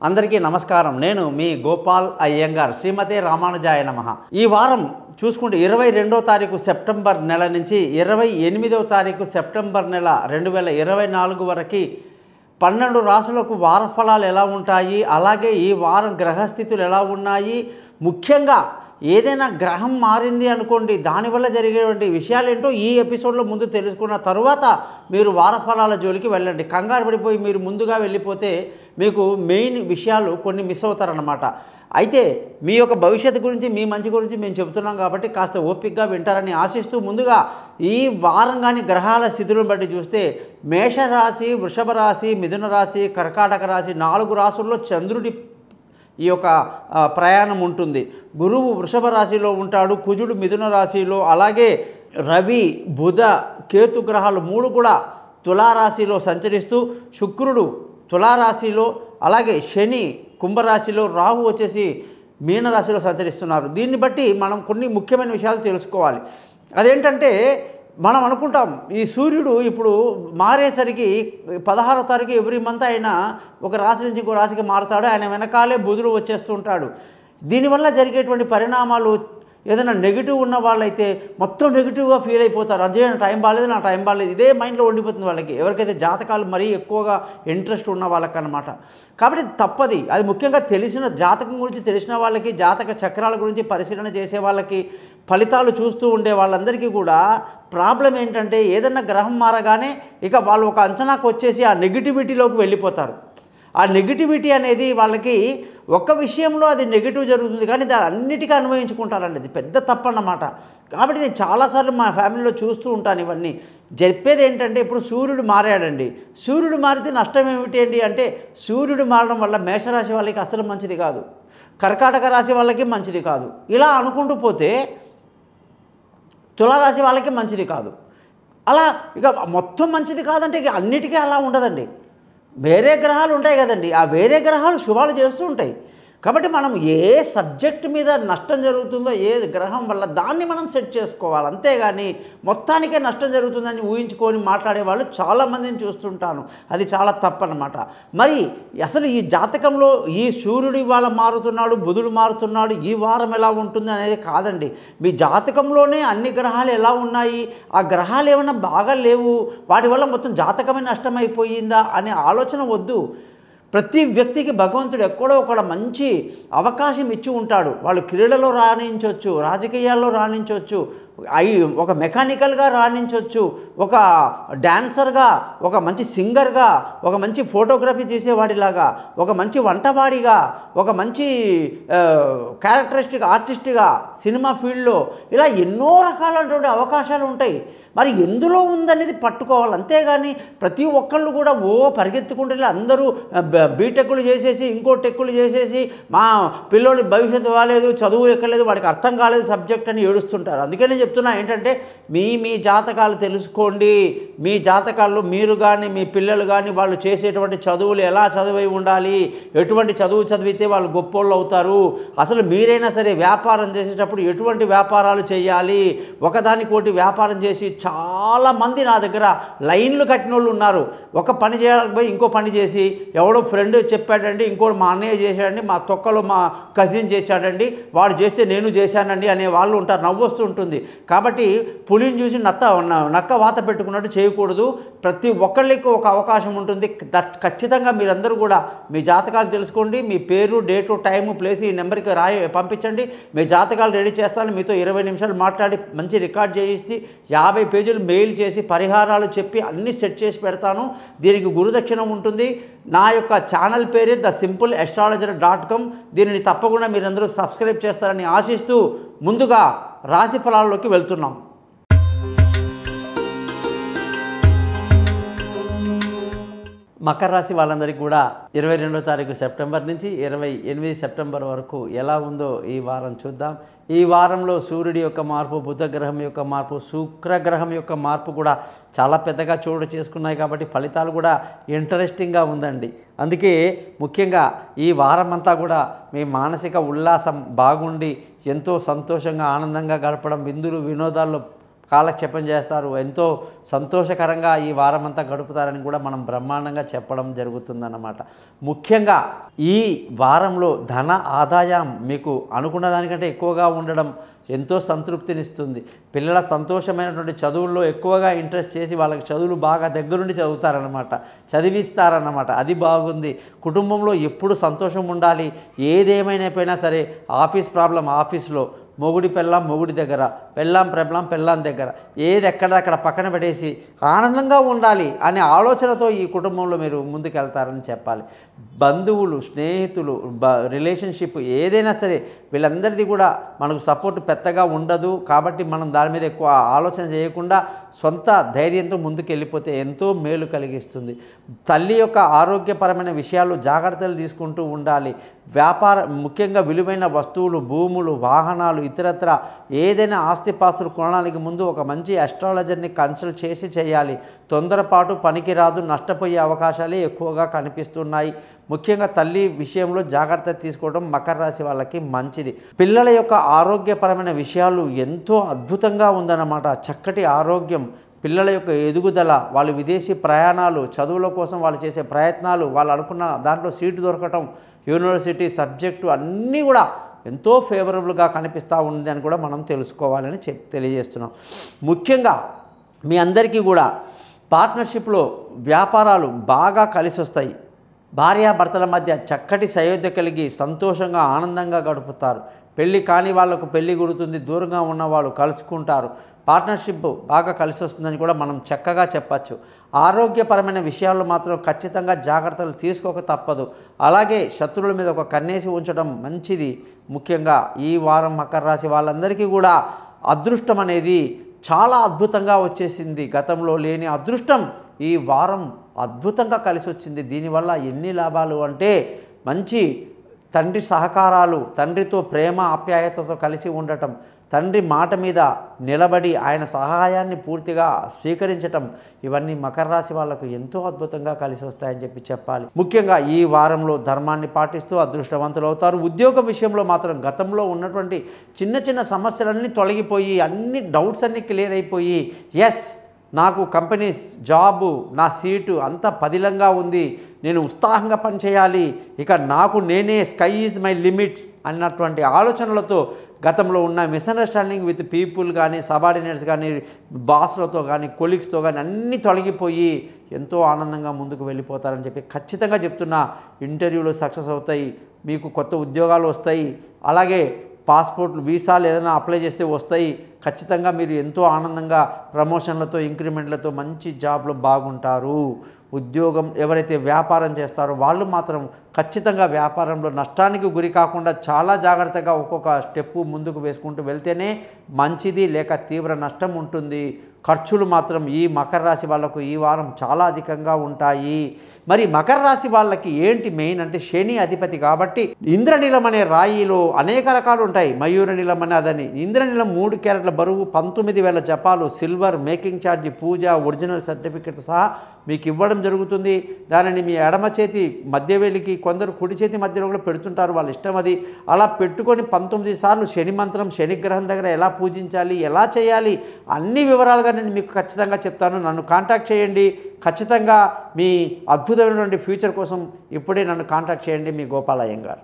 అందరికీ నమస్కారం. నేను మీ గోపాల్ అయ్యంగార్. శ్రీమతే రామానుజాయ నమః. ఈ వారం చూసుకుంటే 22వ తారీఖు సెప్టెంబర్ నెల నుంచి 28వ తారీఖు సెప్టెంబర్ నెల 2024 వరకు 12 రాశులకు వార ఫలాలు ఎలా ఉంటాయి, అలాగే ఈ వారం గ్రహస్థితులు ఎలా ఉన్నాయి, ముఖ్యంగా ఏదైనా గ్రహం మారింది అనుకోండి దానివల్ల జరిగేటువంటి విషయాలు ఏంటో ఈ ఎపిసోడ్లో ముందు తెలుసుకున్న తర్వాత మీరు వారఫలాల జోలికి వెళ్ళండి. కంగారు పడిపోయి మీరు ముందుగా వెళ్ళిపోతే మీకు మెయిన్ విషయాలు కొన్ని మిస్ అవుతారన్నమాట. అయితే మీ యొక్క భవిష్యత్తు గురించి, మీ మంచి గురించి మేము చెబుతున్నాం కాబట్టి కాస్త ఓపికగా వింటారని ఆశిస్తూ, ముందుగా ఈ వారం కానీ గ్రహాల స్థితులను బట్టి చూస్తే మేషరాశి, వృషభ రాశి, మిథున రాశి, కర్కాటక రాశి 4 రాశుల్లో చంద్రుడి ఈ యొక్క ప్రయాణం ఉంటుంది. గురువు వృషభ రాశిలో ఉంటాడు, కుజుడు మిథున రాశిలో, అలాగే రవి, బుధ, కేతు గ్రహాలు 3 కూడా తులారాశిలో సంచరిస్తూ, శుక్రుడు తులారాశిలో, అలాగే శని కుంభరాశిలో, రాహు వచ్చేసి మీనరాశిలో సంచరిస్తున్నారు. దీన్ని బట్టి మనం కొన్ని ముఖ్యమైన విషయాలు తెలుసుకోవాలి. అదేంటంటే మనం అనుకుంటాం ఈ సూర్యుడు ఇప్పుడు మారేసరికి 16వ తారీఖు ఎవ్రీ మంత్ ఆయన ఒక రాశి నుంచి ఇంకో రాశికి మారుతాడు. ఆయన వెనకాలే బుధుడు వచ్చేస్తూ ఉంటాడు. దీనివల్ల జరిగేటువంటి పరిణామాలు ఏదైనా నెగిటివ్ ఉన్న వాళ్ళైతే మొత్తం నెగిటివ్గా ఫీల్ అయిపోతారు. అదే నా టైం బాగాలేదు, నా టైం బాగాలేదు, ఇదే మైండ్లో ఉండిపోతుంది వాళ్ళకి. ఎవరికైతే జాతకాలు మరీ ఎక్కువగా ఇంట్రెస్ట్ ఉన్న వాళ్ళకన్నమాట. కాబట్టి తప్పది. అది ముఖ్యంగా తెలిసిన జాతకం గురించి తెలిసిన వాళ్ళకి, జాతక చక్రాల గురించి పరిశీలన చేసే వాళ్ళకి, ఫలితాలు చూస్తూ ఉండే వాళ్ళందరికీ కూడా ప్రాబ్లం ఏంటంటే ఏదన్నా గ్రహం మారగానే ఇక వాళ్ళు ఒక అంచనాకు వచ్చేసి ఆ నెగిటివిటీలోకి వెళ్ళిపోతారు. ఆ నెగిటివిటీ అనేది వాళ్ళకి ఒక్క విషయంలో అది నెగిటివ్ జరుగుతుంది, కానీ దాన్ని అన్నిటికీ అన్వయించుకుంటారండి. అది పెద్ద తప్పు అన్నమాట. కాబట్టి నేను చాలాసార్లు మా ఫ్యామిలీలో చూస్తూ ఉంటాను ఇవన్నీ. చెప్పేది ఏంటంటే ఇప్పుడు సూర్యుడు మారాడండి. సూర్యుడు మారితే నష్టం ఏమిటి అండి అంటే, సూర్యుడు మారడం వల్ల మేషరాశి వాళ్ళకి అసలు మంచిది కాదు, కర్కాటక రాశి వాళ్ళకి మంచిది కాదు, ఇలా అనుకుంటూ పోతే తులారాశి వాళ్ళకి మంచిది కాదు. అలా ఇక మొత్తం మంచిది కాదంటే ఇక అన్నిటికీ అలా ఉండదండి. వేరే గ్రహాలు ఉంటాయి కదండి, ఆ వేరే గ్రహాలు శుభాలు చేస్తూ ఉంటాయి. కాబట్టి మనం ఏ సబ్జెక్ట్ మీద నష్టం జరుగుతుందో, ఏ గ్రహం వల్ల దాన్ని మనం సెట్ చేసుకోవాలి. అంతేగాని మొత్తానికే నష్టం జరుగుతుందని ఊహించుకొని మాట్లాడే వాళ్ళు చాలామందిని చూస్తుంటాను. అది చాలా తప్పన్నమాట. మరి అసలు ఈ జాతకంలో ఈ సూర్యుడు ఇవాళ మారుతున్నాడు, బుధుడు మారుతున్నాడు, ఈ వారం ఎలా ఉంటుంది అనేది కాదండి. మీ జాతకంలోనే అన్ని గ్రహాలు ఎలా ఉన్నాయి, ఆ గ్రహాలు ఏమైనా బాగా లేవు, వాటి వల్ల మొత్తం జాతకమే నష్టమైపోయిందా అనే ఆలోచన వద్దు. ప్రతి వ్యక్తికి భగవంతుడు ఎక్కడో ఒక మంచి అవకాశం ఇచ్చి ఉంటాడు. వాళ్ళు క్రీడలో రాణించవచ్చు, రాజకీయాల్లో రాణించవచ్చు, ఒక మెకానికల్గా రాణించవచ్చు, ఒక డాన్సర్గా, ఒక మంచి సింగర్గా, ఒక మంచి ఫోటోగ్రఫీ తీసేవాడిలాగా, ఒక మంచి వంటవాడిగా, ఒక మంచి క్యారెక్టరిస్టిక్ ఆర్టిస్ట్గా, సినిమా ఫీల్డ్లో ఇలా ఎన్నో రకాలైనటువంటి అవకాశాలు ఉంటాయి. మరి ఎందులో ఉందనేది పట్టుకోవాలి. అంతేగాని ప్రతి ఒక్కళ్ళు కూడా పరిగెత్తుకుంటే అందరూ బీటెక్కులు చేసేసి ఇంకో టెక్కులు చేసేసి మా పిల్లోడి భవిష్యత్తు బాగాలేదు, చదువు ఎక్కలేదు, వాడికి అర్థం కాలేదు సబ్జెక్ట్ అని ఏడుస్తుంటారు. అందుకనే చెప్తున్నా ఏంటంటే మీ జాతకాలు తెలుసుకోండి. మీ జాతకాల్లో మీరు కానీ మీ పిల్లలు కానీ వాళ్ళు చేసేటువంటి చదువులు ఎలా చదివి ఉండాలి, ఎటువంటి చదువు చదివితే వాళ్ళు గొప్పోళ్ళు అవుతారు, అసలు మీరైనా సరే వ్యాపారం చేసేటప్పుడు ఎటువంటి వ్యాపారాలు చేయాలి, ఒకదానికోటి వ్యాపారం చేసి చాలామంది నా దగ్గర లైన్లు కట్టిన వాళ్ళు ఉన్నారు. ఒక పని చేయాలని పోయి ఇంకో పని చేసి, ఎవడో ఫ్రెండ్ చెప్పాడండి, ఇంకోటి మా అన్నయ్య చేశాడండి, మా తొక్కలో మా కజిన్ చేశాడండి, వాడు చేస్తే నేను చేశానండి అనే వాళ్ళు ఉంటారు. నవ్వొస్తూ ఉంటుంది. కాబట్టి పులిని చూసి నక్క వాత పెట్టుకున్నట్టు చేయకూడదు. ప్రతి ఒక్కళ్ళకి ఒక అవకాశం ఉంటుంది. ఖచ్చితంగా మీరందరూ కూడా మీ జాతకాలు తెలుసుకోండి. మీ పేరు, డేటు, టైము, ప్లేస్ ఈ నెంబర్కి పంపించండి. మీ జాతకాలు రెడీ చేస్తాను. మీతో 20 నిమిషాలు మాట్లాడి మంచి రికార్డ్ చేయిస్తే 50 పేజీలు మెయిల్ చేసి పరిహారాలు చెప్పి అన్నీ సెట్ చేసి పెడతాను. దీనికి గురుదక్షిణ ఉంటుంది. నా యొక్క ఛానల్ పేరే thesimple.astrologer.com. దీనిని తప్పకుండా మీరందరూ సబ్స్క్రైబ్ చేస్తారని ఆశిస్తూ ముందుగా రాశి ఫలాల్లోకి వెళ్తున్నాం. మకర రాశి వాళ్ళందరికీ కూడా 22వ తారీఖు సెప్టెంబర్ నుంచి 28 సెప్టెంబర్ వరకు ఎలా ఉందో ఈ వారం చూద్దాం. ఈ వారంలో సూర్యుడి యొక్క మార్పు, బుధగ్రహం యొక్క మార్పు, శుక్రగ్రహం యొక్క మార్పు కూడా చాలా పెద్దగా చోటు చేసుకున్నాయి. కాబట్టి ఫలితాలు కూడా ఇంట్రెస్టింగ్గా ఉందండి. అందుకే ముఖ్యంగా ఈ వారం అంతా కూడా మీ మానసిక ఉల్లాసం బాగుండి ఎంతో సంతోషంగా ఆనందంగా గడపడం, విందులు వినోదాల్లో కాలక్షేపం చేస్తారు, ఎంతో సంతోషకరంగా ఈ వారమంతా గడుపుతారని కూడా మనం బ్రహ్మాండంగా చెప్పడం జరుగుతుందన్నమాట. ముఖ్యంగా ఈ వారంలో ధన ఆదాయం మీకు అనుకున్న దానికంటే ఎక్కువగా ఉండడం ఎంతో సంతృప్తినిస్తుంది. పిల్లల సంతోషమైనటువంటి చదువుల్లో ఎక్కువగా ఇంట్రెస్ట్ చేసి వాళ్ళకి చదువులు బాగా దగ్గరుండి చదువుతారన్నమాట, చదివిస్తారన్నమాట. అది బాగుంది. కుటుంబంలో ఎప్పుడు సంతోషం ఉండాలి. ఏదేమైనా సరే ఆఫీస్ ప్రాబ్లం ఆఫీస్లో, మొగుడి పెళ్ళాం మొగుడి దగ్గర, పెళ్ళాం పెళ్ళాం దగ్గర, ఏది ఎక్కడక్కడ పక్కన పెట్టేసి ఆనందంగా ఉండాలి అనే ఆలోచనతో ఈ కుటుంబంలో మీరు ముందుకెళ్తారని చెప్పాలి. బంధువులు, స్నేహితులు, రిలేషన్షిప్ ఏదైనా సరే వీళ్ళందరిది కూడా మనకు సపోర్ట్ పెద్దగా ఉండదు. కాబట్టి మనం దాని మీద ఎక్కువ ఆలోచన చేయకుండా సొంత ధైర్యంతో ముందుకు వెళ్ళిపోతే ఎంతో మేలు కలిగిస్తుంది. తల్లి యొక్క ఆరోగ్యపరమైన విషయాలు జాగ్రత్తలు తీసుకుంటూ ఉండాలి. ముఖ్యంగా విలువైన వస్తువులు, భూములు, వాహనాలు, ఇతరత్ర ఏదైనా ఆస్తిపాస్తులు కొనడానికి ముందు ఒక మంచి అస్ట్రాలజర్ని కన్సల్ట్ చేసి చేయాలి. తొందరపాటు పనికిరాదు, నష్టపోయే అవకాశాలే ఎక్కువగా కనిపిస్తున్నాయి. ముఖ్యంగా తల్లి విషయంలో జాగ్రత్త తీసుకోవడం మకర రాశి వాళ్ళకి మంచిది. పిల్లల యొక్క ఆరోగ్యపరమైన విషయాలు ఎంతో అద్భుతంగా ఉందన్నమాట. చక్కటి ఆరోగ్యం, పిల్లల యొక్క ఎదుగుదల, వాళ్ళు విదేశీ ప్రయాణాలు, చదువుల కోసం వాళ్ళు చేసే ప్రయత్నాలు, వాళ్ళు అనుకున్న దాంట్లో సీటు దొరకటం, యూనివర్సిటీ సబ్జెక్టు అన్నీ కూడా ఎంతో ఫేవరబుల్గా కనిపిస్తూ ఉంది అని కూడా మనం తెలుసుకోవాలని తెలియజేస్తున్నాం. ముఖ్యంగా మీ అందరికీ కూడా పార్ట్నర్షిప్లో వ్యాపారాలు బాగా కలిసి వస్తాయి. భార్యాభర్తల మధ్య చక్కటి సయోధ్య కలిగి సంతోషంగా ఆనందంగా గడుపుతారు. పెళ్ళి కాని వాళ్ళకు పెళ్ళి కుడుతుంది, దూరంగా ఉన్న వాళ్ళు కలుసుకుంటారు. పార్ట్నర్షిప్ బాగా కలిసి వస్తుందని కూడా మనం చక్కగా చెప్పచ్చు. ఆరోగ్యపరమైన విషయాల్లో మాత్రం ఖచ్చితంగా జాగ్రత్తలు తీసుకోక తప్పదు. అలాగే శత్రువుల మీద ఒక కన్నేసి ఉంచడం మంచిది. ముఖ్యంగా ఈ వారం మకర రాశి వాళ్ళందరికీ కూడా అదృష్టం అనేది చాలా అద్భుతంగా వచ్చేసింది. గతంలో లేని అదృష్టం ఈ వారం అద్భుతంగా కలిసి వచ్చింది. దీనివల్ల ఎన్ని లాభాలు అంటే మంచి తండ్రి సహకారాలు, తండ్రితో ప్రేమ ఆప్యాయతతో కలిసి ఉండటం, తండ్రి మాట మీద నిలబడి ఆయన సహాయాన్ని పూర్తిగా స్వీకరించటం, ఇవన్నీ మకర రాశి వాళ్ళకు ఎంతో అద్భుతంగా కలిసి వస్తాయని చెప్పాలి. ముఖ్యంగా ఈ వారంలో ధర్మాన్ని పాటిస్తూ అదృష్టవంతులు అవుతారు. ఉద్యోగ విషయంలో మాత్రం గతంలో ఉన్నటువంటి చిన్న చిన్న సమస్యలన్నీ తొలగిపోయి అన్ని డౌట్స్ అన్నీ క్లియర్ అయిపోయి ఎస్ నాకు కంపెనీస్ జాబు, నా సీటు అంతా పదిలంగా ఉంది, నేను ఉత్సాహంగా పనిచేయాలి, ఇక నాకు నేనే స్కై ఈజ్ మై లిమిట్స్ అన్నటువంటి ఆలోచనలతో గతంలో ఉన్న మిస్అండర్స్టాండింగ్ విత్ పీపుల్ కానీ, సబార్డినేట్స్ కానీ, బాస్లతో కానీ, కొలీగ్స్తో కానీ అన్నీ తొలగిపోయి ఎంతో ఆనందంగా ముందుకు వెళ్ళిపోతారని చెప్పి ఖచ్చితంగా చెప్తున్నా. ఇంటర్వ్యూలు సక్సెస్ అవుతాయి, మీకు కొత్త ఉద్యోగాలు వస్తాయి, అలాగే పాస్పోర్ట్లు, వీసాలు ఏదైనా అప్లై చేస్తే వస్తాయి. ఖచ్చితంగా మీరు ఎంతో ఆనందంగా ప్రమోషన్లతో, ఇంక్రిమెంట్లతో మంచి జాబ్లో బాగుంటారు. ఉద్యోగం ఎవరైతే వ్యాపారం చేస్తారో వాళ్ళు మాత్రం ఖచ్చితంగా వ్యాపారంలో నష్టానికి గురి కాకుండా చాలా జాగ్రత్తగా ఒక్కొక్క స్టెప్పు ముందుకు వేసుకుంటూ వెళ్తేనే మంచిది, లేక తీవ్ర నష్టం ఉంటుంది. ఖర్చులు మాత్రం ఈ మకర రాశి వాళ్ళకు ఈ వారం చాలా అధికంగా ఉంటాయి. మరి మకర రాశి వాళ్ళకి ఏంటి మెయిన్ అంటే శని అధిపతి కాబట్టి ఇంద్రనీలం అనే రాయిలో అనేక రకాలు ఉంటాయి. మయూరనీలం అనే అదని ఇంద్రనీలం 3 క్యారెట్ల బరువు, 19,000 జపాలు, సిల్వర్, మేకింగ్ ఛార్జీ, పూజ, ఒరిజినల్ సర్టిఫికెట్ సహా మీకు ఇవ్వడం జరుగుతుంది. దానిని మీ ఎడమ చేతి మధ్యవేలికి, కొందరు కుడి చేతి మధ్యలో కూడా పెడుతుంటారు, వాళ్ళ ఇష్టం అది. అలా పెట్టుకొని 19 సార్లు శని మంత్రం, శనిగ్రహం దగ్గర ఎలా పూజించాలి, ఎలా చేయాలి అన్ని వివరాలుగా నేను మీకు ఖచ్చితంగా చెప్తాను. నన్ను కాంటాక్ట్ చేయండి. ఖచ్చితంగా మీ అద్భుతమైనటువంటి ఫ్యూచర్ కోసం ఇప్పుడే నన్ను కాంటాక్ట్ చేయండి. మీ గోపాల్ అయ్యంగార్.